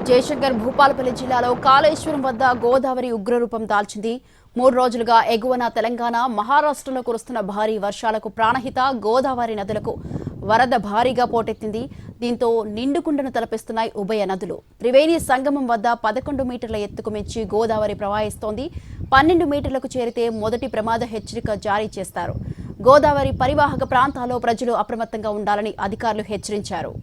జయశంకర్ భూపాలపల్లి జిల్లాలో కాళేశ్వరం వద్ద గోదావరి ఉగ్రరూపం దాల్చింది. 3 రోజులుగా ఎగువన తెలంగాణ, మహారాష్ట్రలో కురుస్తున్న భారీ వర్షాలకు ప్రాణహిత గోదావరి నదులకు వరద భారీగా పోటెత్తింది. దీంతో నిండుకుండను తలపిస్తున్నాయి ఉభయ నదులు. త్రివేణి సంగమం వద్ద 11 మీటర్ల ఎత్తుకు మించి గోదావరి ప్రవహిస్తోంది. 12 మీటర్లకు చేరితే మొదటి ప్రమాద హెచ్చరిక జారీ చేస్తారు. గోదావరి పరివాహక ప్రాంతాల్లో ప్రజలు అప్రమత్తంగా ఉండాలని అధికారులు హెచ్చరించారు.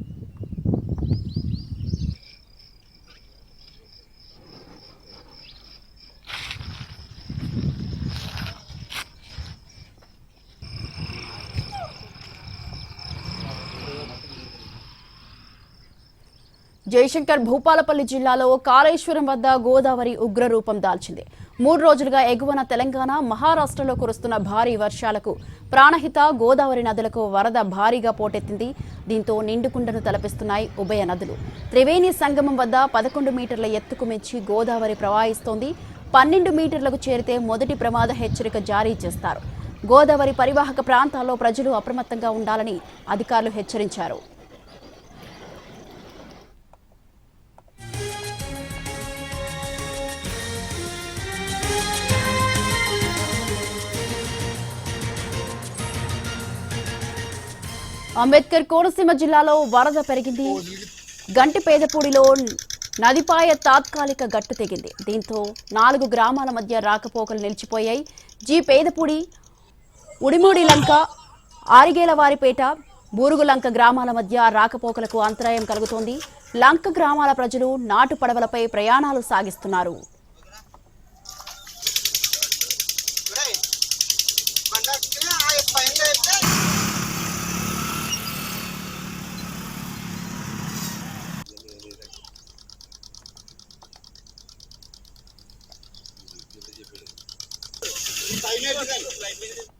జయశంకర్ భూపాలపల్లి జిల్లాలో కాళేశ్వరం వద్ద గోదావరి ఉగ్రరూపం దాల్చింది. 3 రోజులుగా ఎగువన తెలంగాణ, మహారాష్ట్రలో కురుస్తున్న భారీ వర్షాలకు ప్రాణహిత గోదావరి నదులకు వరద భారీగా పోటెత్తింది. దీంతో నిండుకుండను తలపిస్తున్నాయి ఉభయ నదులు. త్రివేణి సంగమం వద్ద 11 మీటర్ల ఎత్తుకు మించి గోదావరి ప్రవహిస్తోంది. 12 మీటర్లకు చేరితే మొదటి ప్రమాద హెచ్చరిక జారీ చేస్తారు. గోదావరి పరివాహక ప్రాంతాల్లో ప్రజలు అప్రమత్తంగా ఉండాలని అధికారులు హెచ్చరించారు. అంబేద్కర్ కోనసీమ జిల్లాలో వరద పెరిగింది. గంటిపేదపూడిలో నదిపాయ తాత్కాలిక గట్టు తెగింది. దీంతో 4 గ్రామాల మధ్య రాకపోకలు నిలిచిపోయాయి. పేదపూడి, ఉడిమూడి లంక, ఆరిగేలవారిపేట, బూరుగులంక గ్రామాల మధ్య రాకపోకలకు అంతరాయం కలుగుతోంది. లంక గ్రామాల ప్రజలు నాటు పడవలపై ప్రయాణాలు సాగిస్తున్నారు. చెప్పాడు